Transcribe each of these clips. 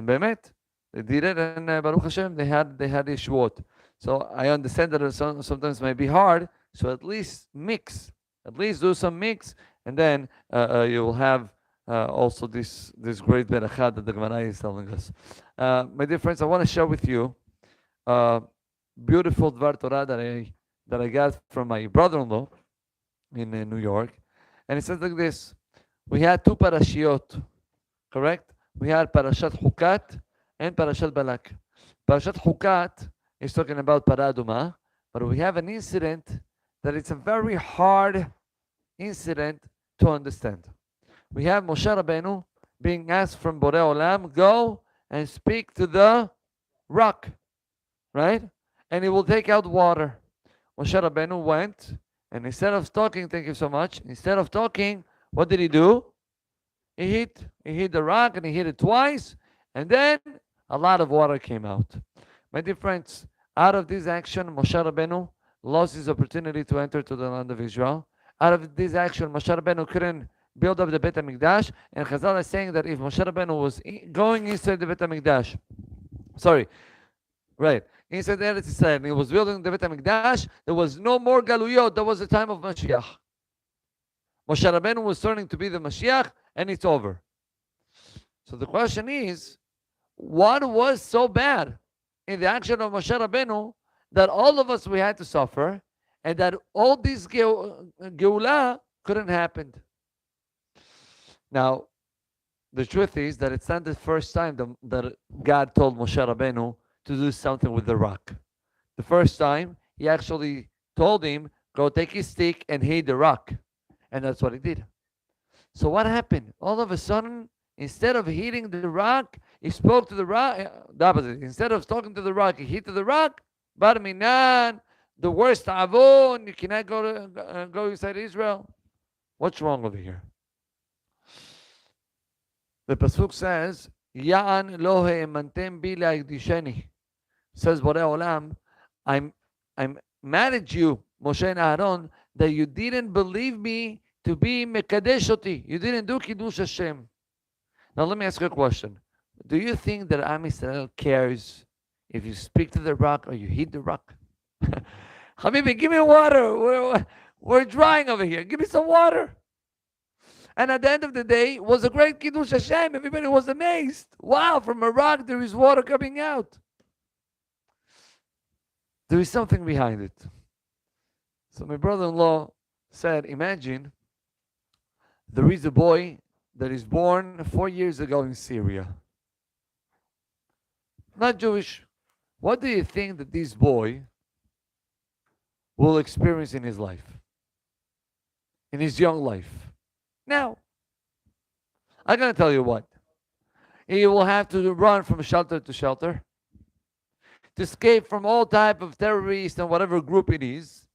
And Bemet, they did it, and Baruch Hashem, they had Yeshuot. So I understand that it sometimes may be hard, so at least mix. At least do some mix, and then you will have also this great berachah that the Gemara is telling us. My dear friends, I want to share with you a beautiful Dvar Torah that I got from my brother-in-law in New York, and it says like this: we had two parashiot, correct? We had Parashat Hukat and Parashat Balak. Parashat Hukat is talking about Paraduma, but we have an incident that it's a very hard incident to understand. We have Moshe Rabbeinu being asked from Borei Olam, go and speak to the rock, right? And he will take out water. Moshe Rabbeinu went, and instead of talking, thank you so much, instead of talking, what did he do? He hit the rock, and he hit it twice, and then a lot of water came out. My dear friends, out of this action, Moshe Rabbeinu lost his opportunity to enter to the land of Israel. Out of this action, Moshe Rabbeinu couldn't build up the Beit HaMikdash, and Chazal is saying that if Moshe Rabbeinu was going inside the Beit HaMikdash, inside the Eretz Yisrael, and he was building the Beit HaMikdash, there was no more Galuyot. That was the time of Mashiach. Moshe Rabbeinu was turning to be the Mashiach, and it's over. So the question is, what was so bad in the action of Moshe Rabbeinu that all of us we had to suffer, and that all this Geulah couldn't happen? Now, the truth is that it's not the first time that God told Moshe Rabbeinu to do something with the rock. The first time, he actually told him, go take his stick and hit the rock. And that's what he did. So what happened? All of a sudden, instead of hitting the rock, he spoke to the rock. The opposite. Instead of talking to the rock, he hit the rock. Bar Minan, the worst avon, you cannot go inside Israel. What's wrong over here? The pasuk says, "Ya'an lo he'emantem bi le'akdisheni." Says Borei Olam, I'm mad at you, Moshe and Aaron, that you didn't believe me to be mekadesh oti. You didn't do Kidush Hashem. Now let me ask you a question. Do you think that Am Yisrael cares if you speak to the rock or you hit the rock? Habibi, give me water. We're drying over here. Give me some water. And at the end of the day, it was a great Kidush Hashem. Everybody was amazed. Wow, from a rock there is water coming out. There is something behind it. So my brother-in-law said, imagine there is a boy that is born 4 years ago in Syria. Not Jewish. What do you think that this boy will experience in his life? In his young life? Now, I'm going to tell you what. He will have to run from shelter to shelter, to escape from all type of terrorists and whatever group it is.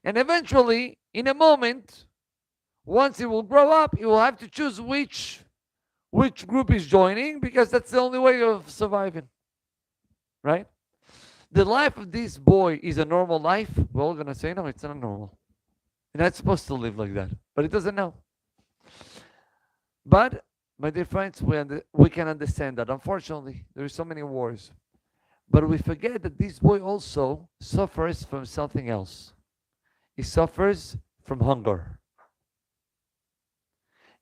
And eventually, in a moment, once he will grow up, he will have to choose which group he's joining, because that's the only way of surviving. Right? The life of this boy is a normal life. We're all going to say, no, it's not normal. You're not supposed to live like that. But he doesn't know. But, my dear friends, we can understand that. Unfortunately, there are so many wars. But we forget that this boy also suffers from something else. He suffers from hunger.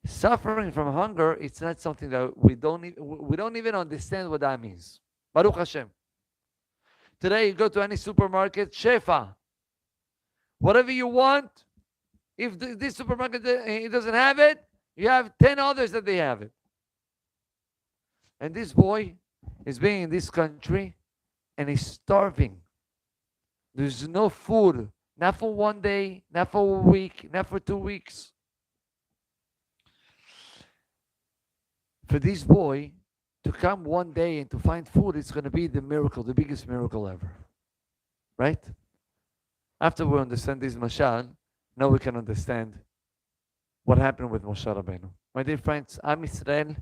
Suffering from hunger, it's not something that we don't even understand what that means. Baruch Hashem. Today, you go to any supermarket, Shefa. Whatever you want, if this supermarket it doesn't have it, you have 10 others that they have it. And this boy is being in this country and he's starving. There's no food, not for 1 day, not for a week, not for 2 weeks. For this boy to come 1 day and to find food, it's going to be the miracle, the biggest miracle ever. Right? After we understand this mashal, now we can understand what happened with Moshe Rabbeinu. My dear friends, Am Yisrael,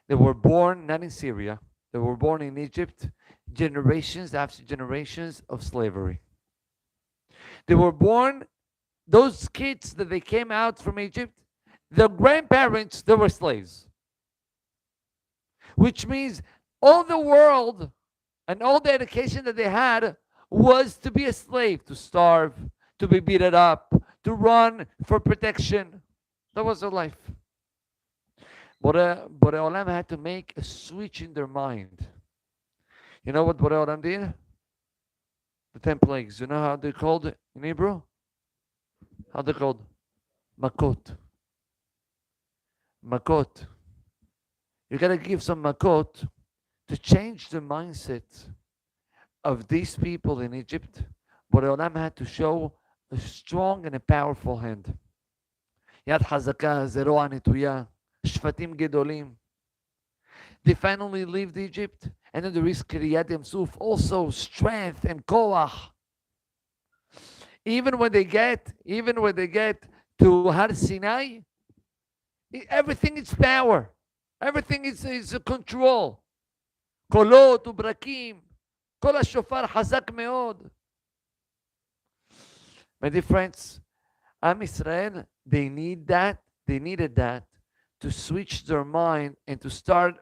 they were born not in Syria, they were born in Egypt, generations after generations of slavery. They were born, those kids that they came out from Egypt, their grandparents, they were slaves. Which means All the world and all the education that they had was to be a slave, to starve, to be beaten up, to run for protection. That was their life. Borei Olam had to make a switch in their mind. You know what Borei Olam did? The 10 plagues. You know how they're called in Hebrew? How they're called? Makot. Makot. You gotta give some makot to change the mindset of these people in Egypt. Borei Olam had to show a strong and a powerful hand. Yad Hazaka, Zeroa Netuya, Shvatim Gedolim. They finally leave Egypt, and then there is Kriyat Yamsuf, also strength and koach. Even when they get to Har Sinai, everything is power. Everything is control. Kolot ubrakim, kol hashofar hazak meod. My dear friends, Am Israel, they needed that to switch their mind and to start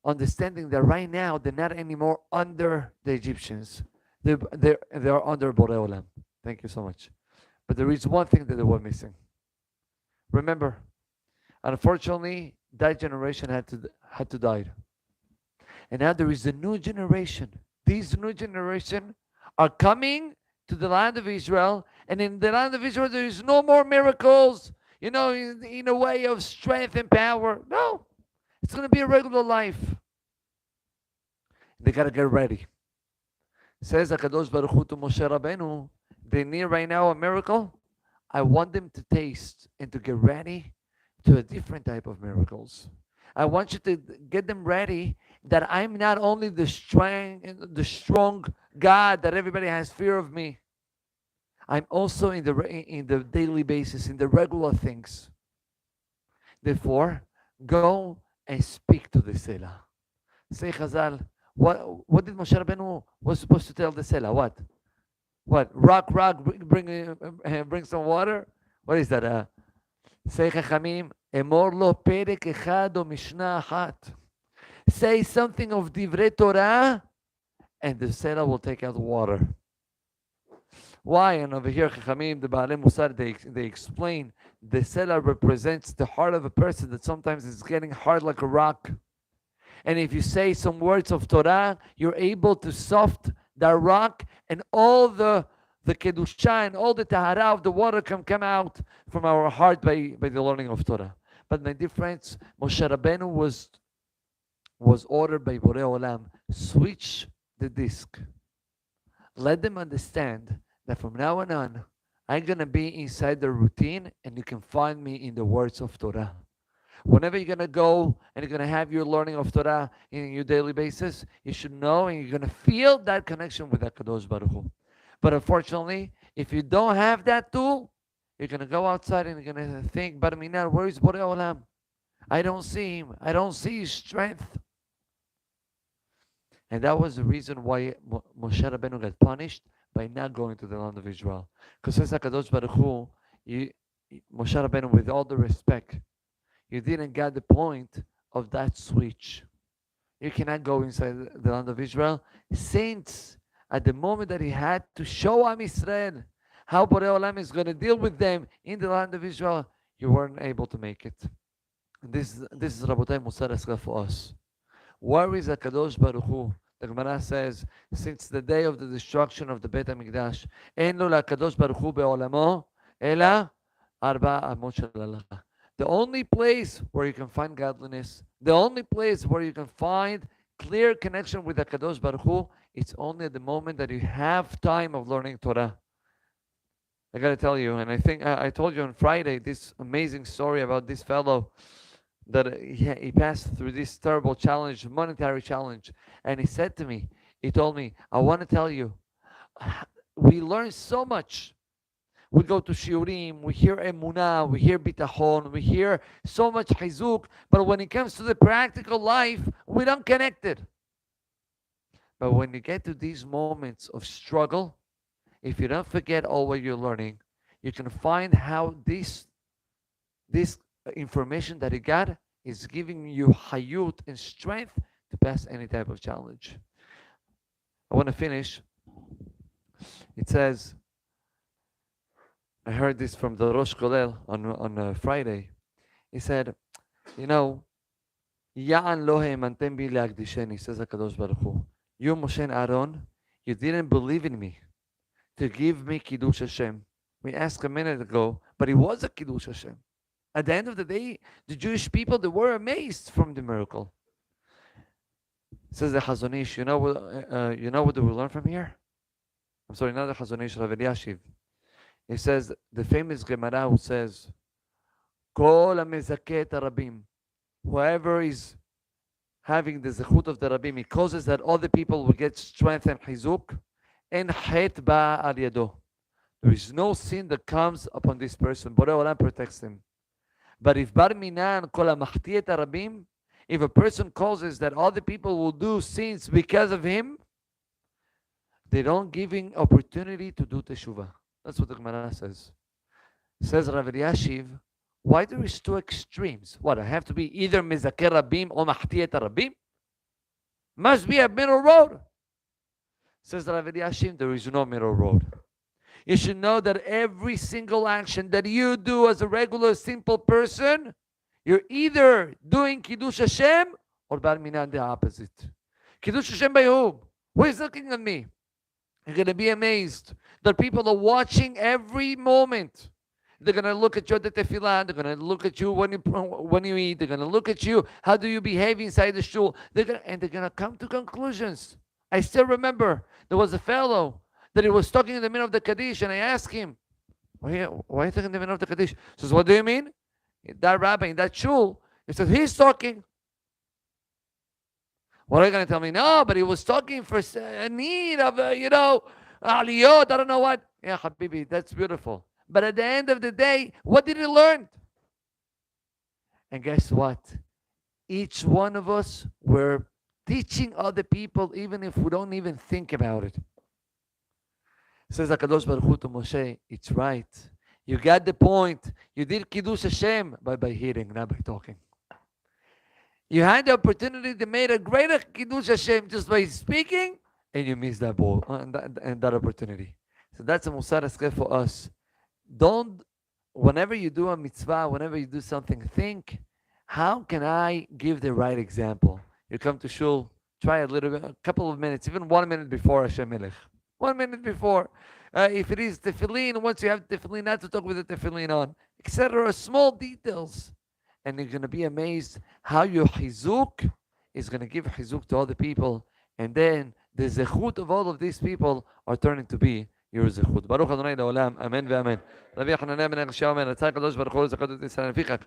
understanding that right now they're not anymore under the Egyptians. They're under Borei Olam. Thank you so much. But there is one thing that they were missing. Remember, unfortunately, that generation had to die. And now there is a new generation. These new generation are coming to the land of Israel, and in the land of Israel there is no more miracles, in a way of strength and power. No, it's going to be a regular life. They got to get ready. Says HaKadosh Baruch Hu to Moshe Rabbeinu, they need right now a miracle. I want them to taste and to get ready to a different type of miracles. I want you to get them ready that I'm not only the strong God that everybody has fear of me. I'm also in the daily basis, in the regular things. Therefore, go and speak to the Selah. Say Chazal, what did Moshe Rabbeinu was supposed to tell the Selah? What? Rock, bring some water? What is that? Say Chachamim, Emor lo perek echad o mishnah achat. Say something of divrei Torah, and the Selah will take out the water. Why? And over here, Chachamim, the Baalei Musar, they explain the Selah represents the heart of a person that sometimes is getting hard like a rock. And if you say some words of Torah, you're able to soft that rock, and all the kedusha and all the tahara of the water can come out from our heart by the learning of Torah. But my dear friends, Moshe Rabbeinu was ordered by Borei Olam, switch the disc. Let them understand that from now on, I'm going to be inside the routine, and you can find me in the words of Torah. Whenever you're going to go and you're going to have your learning of Torah in your daily basis, you should know and you're going to feel that connection with HaKadosh Baruch Hu. But unfortunately, if you don't have that tool, you're going to go outside and you're going to think, but Minar, where is Borei Olam? I don't see him. I don't see his strength. And that was the reason why Moshe Rabbeinu got punished by not going to the land of Israel. Because says HaKadosh Baruch Hu, Moshe Rabbeinu, with all the respect, you didn't get the point of that switch. You cannot go inside the land of Israel, since at the moment that he had to show Am Israel how Borei Olam is going to deal with them in the land of Israel, you weren't able to make it. And this is Rabotai Musar Esra for us. Where is HaKadosh Baruch Hu? The Gemara says, since the day of the destruction of the Beit HaMikdash, En lo LaKadosh Baruch Hu be'olamo, ela arba amot shel halacha. The only place where you can find godliness, the only place where you can find clear connection with HaKadosh Baruch Hu, it's only at the moment that you have time of learning Torah. I got to tell you, and I think I told you on Friday this amazing story about this fellow that he passed through this terrible challenge, monetary challenge, and he said to me, he told me, I want to tell you, we learn so much. We go to shiurim, we hear emunah, we hear bitachon, we hear so much chizuk, but when it comes to the practical life, we don't connect it. But when you get to these moments of struggle, if you don't forget all what you're learning, you can find how this information that you got is giving you hayut and strength to pass any type of challenge. I want to finish. It says, I heard this from the Rosh Kolel on Friday. He said, you know, Ya'an lo ha'emantem bi le'akdisheni, says HaKadosh Baruch Hu. You, Moshe and Aaron, you didn't believe in me to give me Kidush Hashem. We asked a minute ago, but it was a Kidush Hashem. At the end of the day, the Jewish people, they were amazed from the miracle. Says the Chazon Ish, you know what do we learn from here? I'm sorry, not the Chazon Ish, Rabbi Yashiv. He says, the famous Gemara who says, Kol ha-mezaket ha-rabim. Whoever is having the zechut of the Rabim, it causes that other people will get strength and chizuk, and het ba al yado. There is no sin that comes upon this person. Borei Olam protects him. But if bar minan kol ha-machti et ha-rabim, if a person causes that other people will do sins because of him, they don't giving opportunity to do teshuvah. That's what the Gemara says. Says Rabbi Yashiv, why there is two extremes? What, I have to be either Mezaker Rabim or Machtiyet Rabim? Must be a middle road. Says Rabbi Yashiv, there is no middle road. You should know that every single action that you do as a regular, simple person, you're either doing Kidush Hashem or Bar Minan, the opposite. Kidush Hashem by whom? Who is looking at me? You're going to be amazed that people are watching every moment. They're going to look at you at the tefillah. They're going to look at you when you eat. They're going to look at you. How do you behave inside the shul? They're going to come to conclusions. I still remember there was a fellow that he was talking in the middle of the Kaddish, and I asked him, why are you talking in the middle of the Kaddish? He says, what do you mean? That rabbi in that shul, he said, he's talking. What are you going to tell me? No, but he was talking for a need of, aliyot, I don't know what. Yeah, Habibi, that's beautiful. But at the end of the day, what did he learn? And guess what? Each one of us, we're teaching other people, even if we don't even think about it. Says HaKadosh Baruch Hu to Moshe, it's right. You got the point. You did Kidush Hashem by hearing, not by talking. You had the opportunity to make a greater Kidush Hashem just by speaking, and you missed that ball and that opportunity. So that's a Musar Esrei for us. Don't, whenever you do a mitzvah, whenever you do something, think, how can I give the right example? You come to shul, try a little bit, a couple of minutes, even 1 minute before Hashem Melech. 1 minute before. If it is tefillin, once you have tefillin, not to talk with the tefillin on, etc. Small details. And you're going to be amazed how your chizuk is going to give chizuk to other people. And then the zechut of all of these people are turning to be your zechut. Baruch Adonai Le'olam. Amen ve'amen. Rabbi Hananel ben Achash Omer, Atzai Kadosh Baruch Hu, Zakat Yisrael Fichach.